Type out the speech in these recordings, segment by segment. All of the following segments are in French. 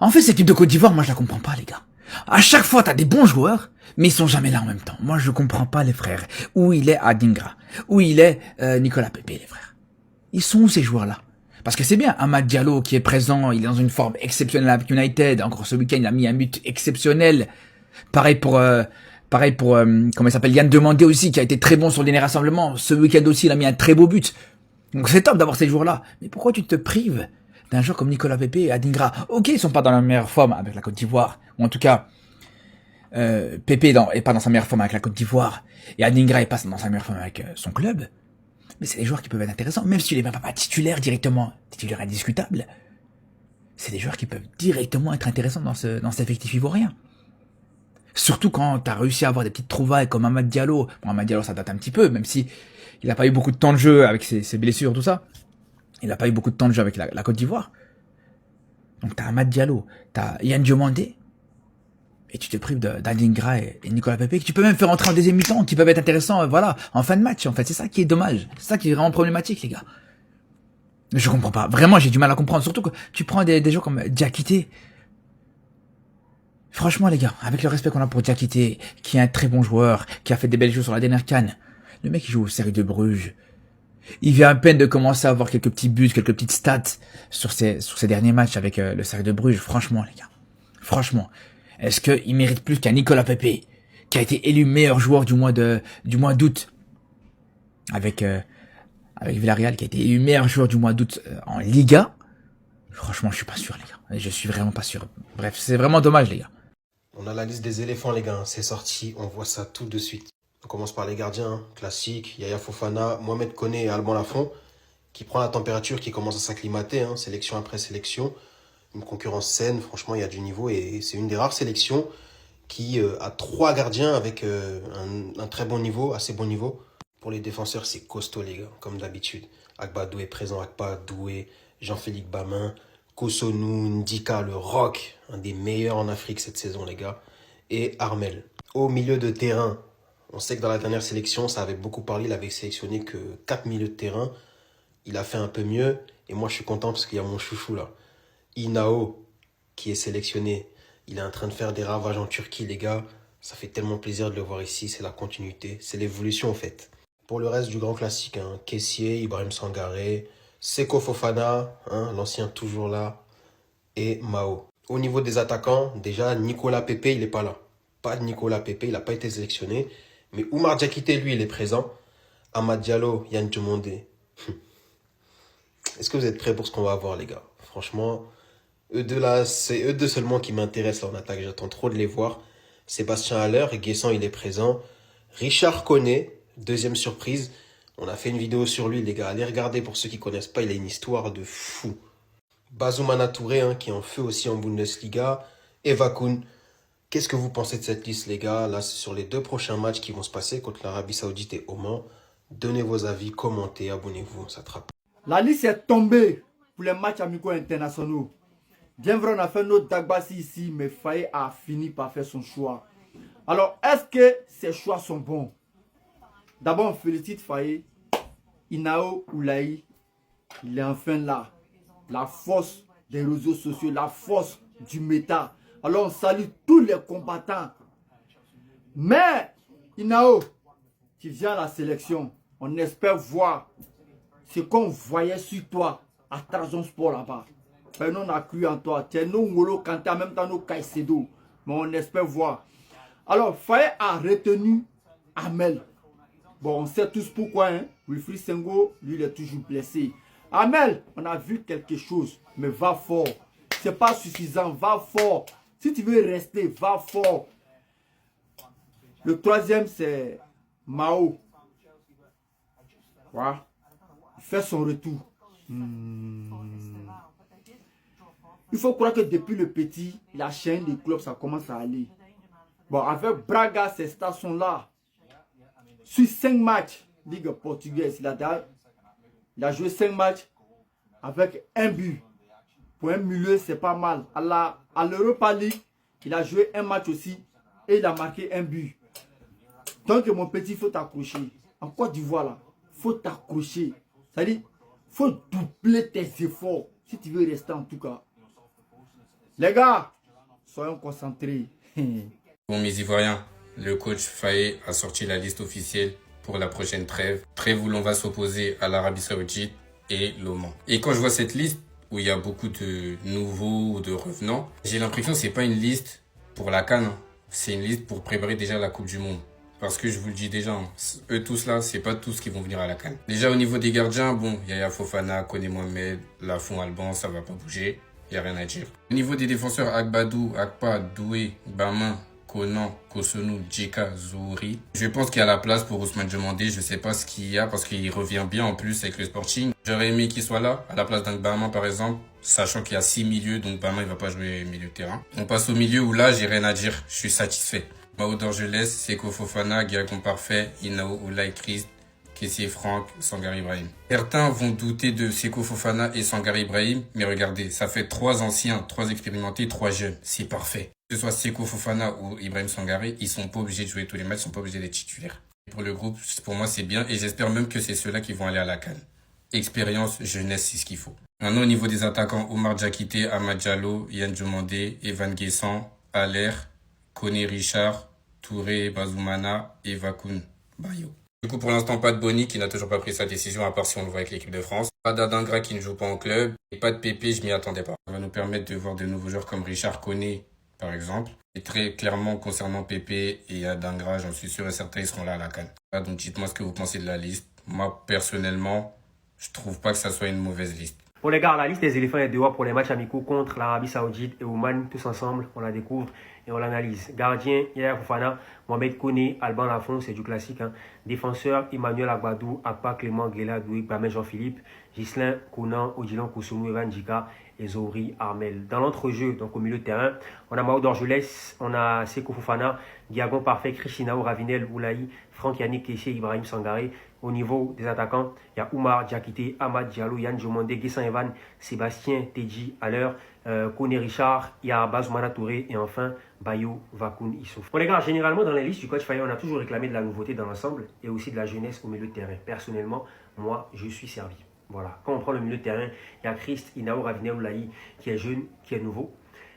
En fait, cette équipe de Côte d'Ivoire, moi je la comprends pas, les gars. À chaque fois, t'as des bons joueurs, mais ils sont jamais là en même temps. Moi, je comprends pas les frères. Où il est Adingra? Où il est Nicolas Pepe, les frères? Ils sont où ces joueurs-là? Parce que c'est bien, Amad Diallo qui est présent, il est dans une forme exceptionnelle avec United. Encore ce week-end, il a mis un but exceptionnel. Pareil pour, comment il s'appelle, Yann Demandé aussi, qui a été très bon sur le dernier rassemblement. Ce week-end aussi, il a mis un très beau but. Donc c'est top d'avoir ces joueurs-là. Mais pourquoi tu te prives d'un joueur comme Nicolas Pepe et Adingra? Ok, ils sont pas dans la meilleure forme avec la Côte d'Ivoire. Ou en tout cas, Pepe est pas dans sa meilleure forme avec la Côte d'Ivoire. Et Adingra est pas dans sa meilleure forme avec son club. Mais c'est des joueurs qui peuvent être intéressants, même si tu les mets pas titulaires directement, titulaires indiscutables. C'est des joueurs qui peuvent directement être intéressants dans cet effectif ivoirien. Surtout quand t'as réussi à avoir des petites trouvailles comme Amad Diallo. Bon, Amad Diallo, ça date un petit peu, même si il a pas eu beaucoup de temps de jeu avec ses blessures, tout ça. Il a pas eu beaucoup de temps de jeu avec la Côte d'Ivoire. Donc t'as Amad Diallo, t'as Yann Diomandé, et tu te prives d'Adingra et Nicolas Pepe, que tu peux même faire entrer en deuxième mi-temps, qui peuvent être intéressants, voilà, en fin de match, en fait. C'est ça qui est dommage. C'est ça qui est vraiment problématique, les gars. Je comprends pas. Vraiment, j'ai du mal à comprendre. Surtout que tu prends des joueurs comme Diakité. Franchement, les gars, avec le respect qu'on a pour Diakité, qui est un très bon joueur, qui a fait des belles choses sur la dernière CAN, le mec, il joue au Cercle de Bruges. Il vient à peine de commencer à avoir quelques petits buts, quelques petites stats sur ses derniers matchs avec le Cercle de Bruges. Franchement, les gars. Franchement. Est-ce qu'il mérite plus qu'un Nicolas Pepe, qui a été élu meilleur joueur du mois d'août, avec Villarreal, qui a été élu meilleur joueur du mois d'août en Liga? Franchement, je suis pas sûr, les gars. Je suis vraiment pas sûr. Bref, c'est vraiment dommage, les gars. On a la liste des éléphants, les gars. C'est sorti, on voit ça tout de suite. On commence par les gardiens, classiques. Yaya Fofana, Mohamed Koné et Alban Lafont, qui prend la température, qui commence à s'acclimater, sélection après sélection. Une concurrence saine, franchement, il y a du niveau. Et c'est une des rares sélections qui a 3 gardiens avec un très bon niveau, assez bon niveau. Pour les défenseurs, c'est costaud, les gars, comme d'habitude. Agba Doué présent, Agba Doué, Jean-Philippe Bamin, Kosonou, Ndika, le Rock, un des meilleurs en Afrique cette saison, les gars. Et Armel. Au milieu de terrain, on sait que dans la dernière sélection, ça avait beaucoup parlé. Il avait sélectionné que 4 milieux de terrain. Il a fait un peu mieux. Et moi, je suis content parce qu'il y a mon chouchou là. Inao, qui est sélectionné. Il est en train de faire des ravages en Turquie, les gars. Ça fait tellement plaisir de le voir ici. C'est la continuité. C'est l'évolution, en fait. Pour le reste du grand classique, Kessié, Ibrahim Sangaré, Seko Fofana, l'ancien toujours là, et Mao. Au niveau des attaquants, déjà, Nicolas Pepe, il n'est pas là. Pas de Nicolas Pepe, il n'a pas été sélectionné. Mais Oumar Diakité, lui, il est présent. Amad Diallo, Yann Diomandé. Est-ce que vous êtes prêts pour ce qu'on va avoir, les gars? Franchement, eux deux là, c'est eux deux seulement qui m'intéressent là en attaque. J'attends trop de les voir. Sébastien Haller, Guessant, il est présent. Richard Koné, deuxième surprise. On a fait une vidéo sur lui, les gars. Allez regarder pour ceux qui connaissent pas. Il a une histoire de fou. Bazoumana Touré, qui est en feu aussi en Bundesliga. Eva Kuhn. Qu'est-ce que vous pensez de cette liste, les gars? Là, c'est sur les 2 prochains matchs qui vont se passer contre l'Arabie Saoudite et Oman. Donnez vos avis, commentez, abonnez-vous, ça trappe. La liste est tombée pour les matchs amicaux internationaux. Bien vrai, on a fait notre Dagbassi ici, mais Faye a fini par faire son choix. Alors, est-ce que ces choix sont bons? D'abord, on félicite Faye. Inao Oulaï, il est enfin là. La force des réseaux sociaux, la force du méta. Alors, on salue tous les combattants. Mais, Inao, tu viens à la sélection. On espère voir ce qu'on voyait sur toi à Tarzan Sport là-bas. Ben, nous, on a cru en toi. Tu es nos Ngolo Kanté, en même temps nos Kaisedo. Mais on espère voir. Alors, Faye a retenu Amel. Bon, on sait tous pourquoi. Wilfried Sengo, lui, il est toujours blessé. Amel, on a vu quelque chose. Mais va fort. C'est pas suffisant. Va fort. Si tu veux rester, va fort. Le troisième, c'est Mao. Voilà. Il fait son retour. Il faut croire que depuis le petit, la chaîne des clubs, ça commence à aller. Bon, avec Braga, ces stats sont là. Sur 5 matchs, Ligue portugaise, il a joué 5 matchs avec un but. Pour un milieu, c'est pas mal. À l'Europa League, il a joué un match aussi et il a marqué un but. Donc, mon petit, il faut t'accrocher. En Côte d'Ivoire, là, il faut t'accrocher. C'est-à-dire, il faut doubler tes efforts si tu veux rester en tout cas. Les gars, soyons concentrés. Bon, mes Ivoiriens, le coach Faye a sorti la liste officielle pour la prochaine trêve. Trêve où l'on va s'opposer à l'Arabie Saoudite et l'Oman. Et quand je vois cette liste, où il y a beaucoup de nouveaux ou de revenants, j'ai l'impression que c'est pas une liste pour la CAN, hein. C'est une liste pour préparer déjà la Coupe du Monde. Parce que je vous le dis déjà, hein, eux tous là, c'est pas tous qui vont venir à la CAN. Déjà au niveau des gardiens, bon, Yaya Fofana, Koné Mohamed, Lafont Alban, ça va pas bouger, y a rien à dire. Au niveau des défenseurs, Agbadou, Akpa, Doué, Bamin, Konan, Kosonou, Djeka, Zouri. Je pense qu'il y a la place pour Ousmane Diomandé. Je sais pas ce qu'il y a parce qu'il revient bien en plus avec le Sporting. J'aurais aimé qu'il soit là, à la place d'un Bamin par exemple, sachant qu'il y a 6 milieux, donc Bamin il va pas jouer milieu de terrain. On passe au milieu où là, j'ai rien à dire. Je suis satisfait. Mao Dorgelès, Seko Fofana, Guillaume Parfait, Inao Oulay Christ, Kessié Franck, Sangare Ibrahim. Certains vont douter de Seko Fofana et Sangare Ibrahim, mais regardez, ça fait 3 anciens, 3 expérimentés, 3 jeunes. C'est parfait. Que ce soit Seko Fofana ou Ibrahim Sangare, ils sont pas obligés de jouer tous les matchs, ils sont pas obligés d'être titulaires. Pour le groupe, pour moi, c'est bien et j'espère même que c'est ceux-là qui vont aller à la CAN. Expérience, jeunesse, c'est ce qu'il faut. Maintenant, au niveau des attaquants, Omar Diakité, Amad Diallo, Yann Diomandé, Evan Guessant, Aller, Koné Richard, Touré Bazoumana et Vakoun Bayo. Du coup, pour l'instant, pas de Boni qui n'a toujours pas pris sa décision, à part si on le voit avec l'équipe de France. Pas d'Adingra qui ne joue pas en club. Et pas de Pépé, je m'y attendais pas. Ça va nous permettre de voir de nouveaux joueurs comme Richard Koné, par exemple. Et très clairement, concernant Pépé et Adingra, j'en suis sûr et certain, ils seront là à la CAN. Donc, dites-moi ce que vous pensez de la liste. Moi, personnellement, je trouve pas que ça soit une mauvaise liste. Bon les gars, la liste des éléphants est dehors pour les matchs amicaux contre l'Arabie Saoudite et Oman. Tous ensemble, on la découvre et on l'analyse. Gardien, Yaya Fofana, Mohamed Koné, Alban Lafont, c'est du classique. Hein. Défenseur, Emmanuel Agbadou, Akpa Clément, Guela, Douik, Bamen Jean-Philippe, Ghislain, Konan, Odilon Kousounou, Evan Djika et Zouri Armel. Dans l'entrejeu, donc au milieu de terrain, on a Mao Dorgelès, on a Seko Fofana, Diagon Parfait, Krishinao, Ravinel, Oulaï, Franck Yannick Kessié, Ibrahim Sangare. Au niveau des attaquants, il y a Oumar Diakité, Amad Diallo, Yann Diomandé, Guessan Evan, Sébastien Tedji à l'heure, Koné Richard, il y a Bazoumana Touré et enfin Bayo Vakoun Issouf. Bon les gars, généralement dans les listes du coach Faye, on a toujours réclamé de la nouveauté dans l'ensemble et aussi de la jeunesse au milieu de terrain. Personnellement, moi, je suis servi. Voilà. Quand on prend le milieu de terrain, il y a Christ, Inao, Ravinel, Oulaï qui est jeune, qui est nouveau.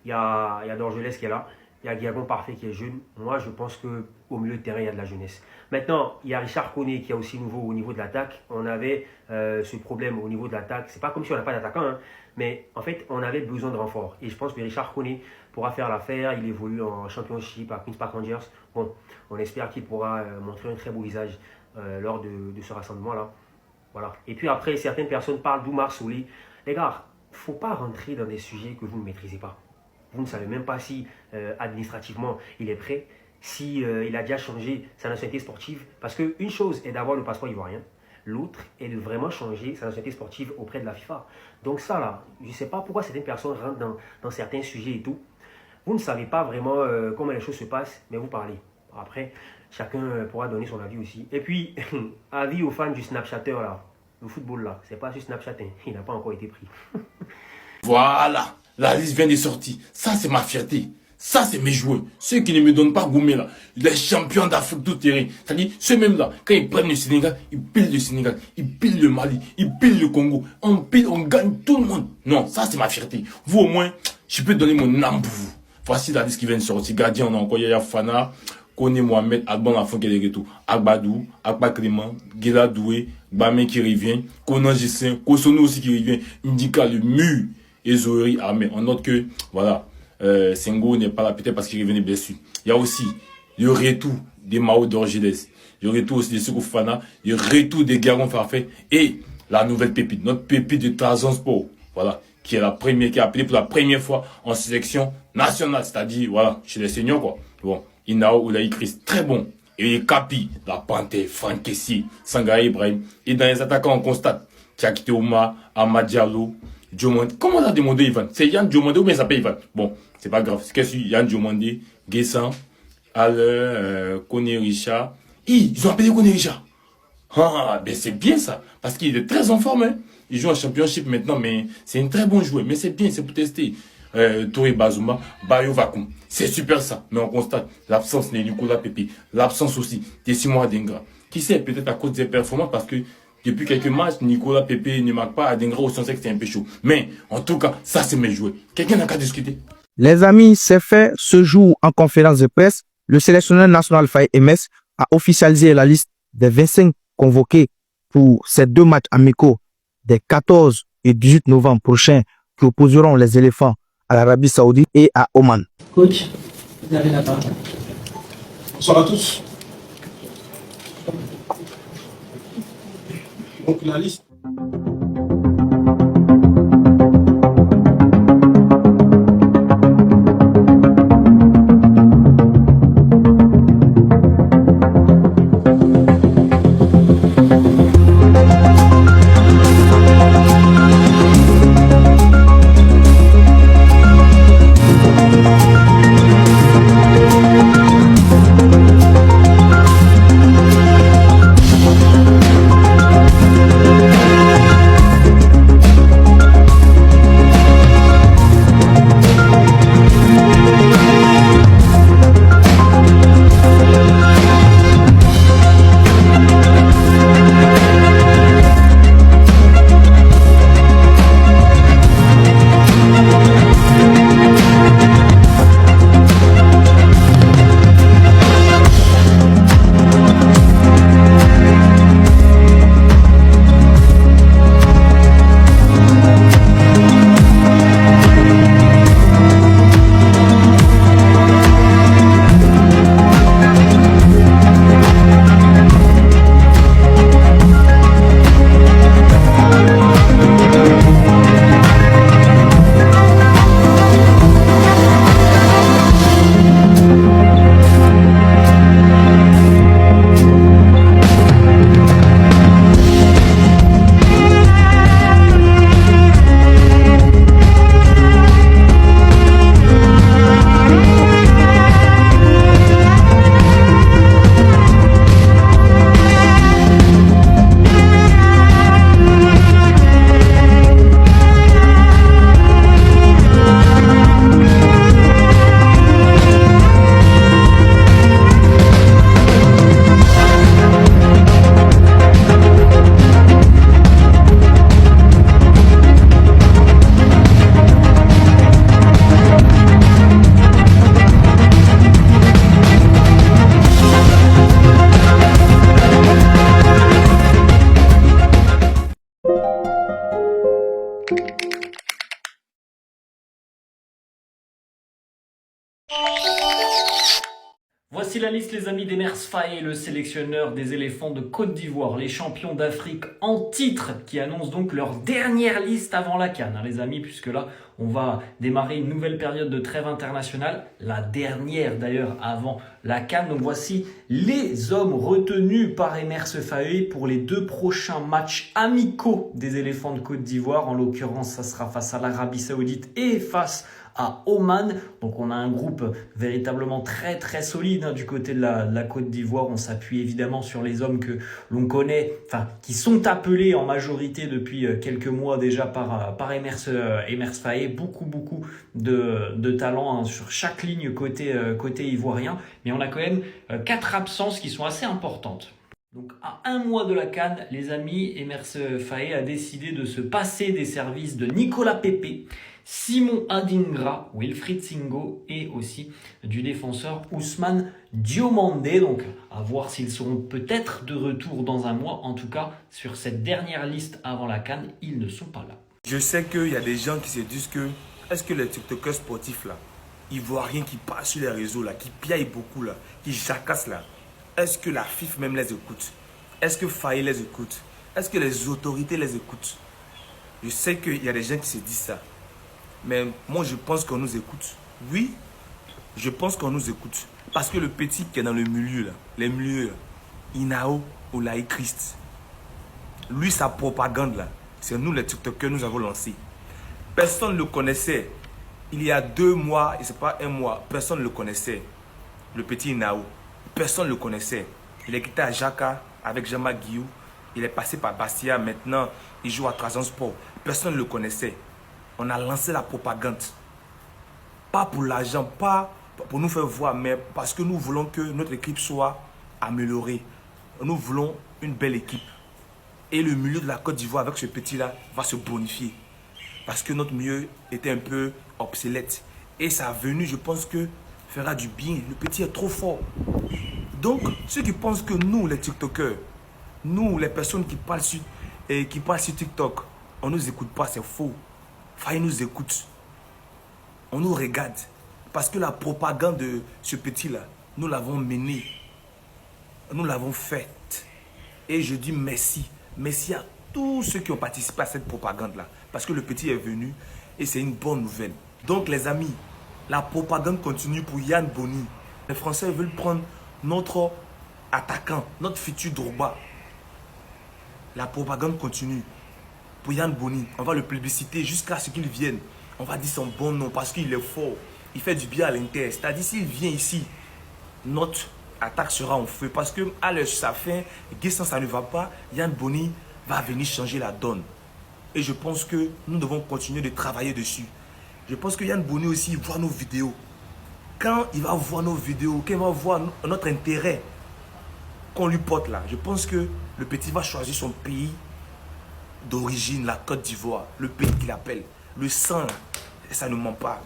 Il y a Dorgelès qui est là. Il y a Guillaume Parfait qui est jeune. Moi, je pense qu'au milieu de terrain, il y a de la jeunesse. Maintenant, il y a Richard Koné qui est aussi nouveau au niveau de l'attaque. On avait ce problème au niveau de l'attaque. C'est pas comme si on n'a pas d'attaquant, hein, mais en fait, on avait besoin de renfort. Et je pense que Richard Koné pourra faire l'affaire. Il évolue en championship à Queen's Park Rangers. Bon, on espère qu'il pourra montrer un très beau visage lors de ce rassemblement-là. Voilà. Et puis après, certaines personnes parlent d'Oumar Solé. Les gars, il ne faut pas rentrer dans des sujets que vous ne maîtrisez pas. Vous ne savez même pas si administrativement il est prêt, si il a déjà changé sa nationalité sportive. Parce qu'une chose est d'avoir le passeport ivoirien, l'autre est de vraiment changer sa nationalité sportive auprès de la FIFA. Donc ça là, je ne sais pas pourquoi certaines personnes rentrent dans certains sujets et tout. Vous ne savez pas vraiment comment les choses se passent, mais vous parlez. Après, chacun pourra donner son avis aussi. Et puis, avis aux fans du Snapchatter là, le football là, c'est pas sur Snapchat, hein, il n'a pas encore été pris. Voilà, la liste vient de sortir. Ça, c'est ma fierté. Ça, c'est mes joueurs. Ceux qui ne me donnent pas gourmet là. Les champions d'Afrique tout terrain. C'est-à-dire, ceux-mêmes-là, quand ils prennent le Sénégal, ils pillent le Sénégal, ils pillent le Mali, ils pillent le Congo. On pille, on gagne tout le monde. Non, ça, c'est ma fierté. Vous, au moins, je peux donner mon âme pour vous. Voici la liste qui vient de sortir. Gardien, on a encore Yaya Fofana, Koné Mohamed, Alban Lafont qui est de retour. Agbadou, Akpa Clément, Guela Doué, Bamen qui revient, Konan Gissin, Kosonou aussi qui revient, Ndika le mur et Zouri Armé. On note que, voilà, Sengo n'est pas là peut-être parce qu'il revenait blessé. Il y a aussi le retour des Mao Dorgelès, le retour aussi de Seko Fofana, le retour des Guillaume Parfait et la nouvelle pépite, notre pépite de Tarzan Sport, voilà, qui est la première, qui est appelée pour la première fois en sélection nationale, c'est-à-dire, voilà, chez les seniors, quoi. Bon, Inao Oulay Christ, très bon. Et Kapi, la Panthère, Franck Kessié, Sangare Ibrahim. Et dans les attaquants, on constate Diakité Oumar, Amad Diallo, Diomandé. Comment on a demandé Ivan? C'est Yann Diomandé ou bien ça s'appelle Ivan? Bon, c'est pas grave. C'est que Yann Diomandé, Guessan, Aller, Koné Richard. Ils ont appelé Koné Richard. Ah, ben c'est bien ça. Parce qu'il est très en forme. Hein. Il joue en championship maintenant, mais c'est un très bon joueur. Mais c'est bien, c'est pour tester. Touré Bazouma, Bayo Vakoum. C'est super ça. Mais on constate l'absence de Nicolas Pépé. L'absence aussi de Simon Adingra. Qui sait, peut-être à cause des performances, parce que depuis quelques matchs, Nicolas Pépé ne marque pas. Adingra au sens que c'est un peu chaud. Mais, en tout cas, ça c'est mes joueurs. Quelqu'un n'a qu'à discuter. Les amis, c'est fait. Ce jour, en conférence de presse, le sélectionneur national Faye Emers a officialisé la liste des 25 convoqués pour ces 2 matchs amicaux des 14 et 18 novembre prochains qui opposeront les éléphants à l'Arabie Saoudite et à Oman. Coach, vous avez la parole. Bonsoir à tous. Donc la liste. Voici la liste, les amis, d'Emers Faé, le sélectionneur des éléphants de Côte d'Ivoire, les champions d'Afrique en titre, qui annoncent donc leur dernière liste avant la CAN, les amis, puisque là, on va démarrer une nouvelle période de trêve internationale, la dernière d'ailleurs avant la CAN. Donc voici les hommes retenus par Emers Faé pour les 2 prochains matchs amicaux des éléphants de Côte d'Ivoire. En l'occurrence, ça sera face à l'Arabie Saoudite et face à Oman. Donc on a un groupe véritablement très très solide du côté de la Côte d'Ivoire. On s'appuie évidemment sur les hommes que l'on connaît, enfin qui sont appelés en majorité depuis quelques mois déjà par Emers Faé. Beaucoup de talent sur chaque ligne côté ivoirien, mais on a quand même 4 absences qui sont assez importantes. Donc à 1 mois de la CAN, les amis, Emers Faé a décidé de se passer des services de Nicolas Pepe, Simon Adingra, Wilfried Singo et aussi du défenseur Ousmane Diomandé. Donc à voir s'ils seront peut-être de retour dans 1 mois. En tout cas, sur cette dernière liste avant la CAN, ils ne sont pas là. Je sais qu'il y a des gens qui se disent que est-ce que les TikTokers sportifs là, ivoiriens qui passent sur les réseaux là, qui piaillent beaucoup là, qui jacassent là, est-ce que la FIFA même les écoute? Est-ce que Faye les écoute? Est-ce que les autorités les écoutent? Je sais qu'il y a des gens qui se disent ça. Mais moi, je pense qu'on nous écoute. Oui, je pense qu'on nous écoute. Parce que le petit qui est dans le milieu, là, les milieux, Inao Olaï Christ, lui, sa propagande, là, c'est nous, les TikTokers, nous avons lancé. Personne ne le connaissait. Il y a 2 mois, et ce n'est pas 1 mois, personne ne le connaissait. Le petit Inao, personne ne le connaissait. Il est quitté à Jaka avec Jean-Marc Guillou. Il est passé par Bastia. Maintenant, il joue à Transport. Personne ne le connaissait. On a lancé la propagande. Pas pour l'argent, pas pour nous faire voir, mais parce que nous voulons que notre équipe soit améliorée. Nous voulons une belle équipe. Et le milieu de la Côte d'Ivoire avec ce petit-là va se bonifier. Parce que notre milieu était un peu obsolète. Et sa venue, je pense que fera du bien. Le petit est trop fort. Donc, ceux qui pensent que nous, les TikTokers, nous, les personnes qui parlent sur TikTok, on ne nous écoute pas, c'est faux. Faye nous écoute. On nous regarde. Parce que la propagande de ce petit-là, nous l'avons menée. Nous l'avons faite. Et je dis merci. Merci à tous ceux qui ont participé à cette propagande-là. Parce que le petit est venu et c'est une bonne nouvelle. Donc les amis, la propagande continue pour Yann Boni. Les Français veulent prendre notre attaquant, notre futur Drogba. La propagande continue pour Yann Boni. On va le plébisciter jusqu'à ce qu'il vienne. On va dire son bon nom parce qu'il est fort. Il fait du bien à l'Inter. C'est-à-dire s'il vient ici, notre attaque sera en feu. Parce que à sa fin, Guessant ça ne va pas, Yann Boni va venir changer la donne. Et je pense que nous devons continuer de travailler dessus. Je pense que Yann Boni aussi voit nos vidéos. Quand il va voir nos vidéos, quand il va voir notre intérêt qu'on lui porte là, je pense que le petit va choisir son pays d'origine, la Côte d'Ivoire, le pays qu'il appelle. Le sang, ça ne ment pas.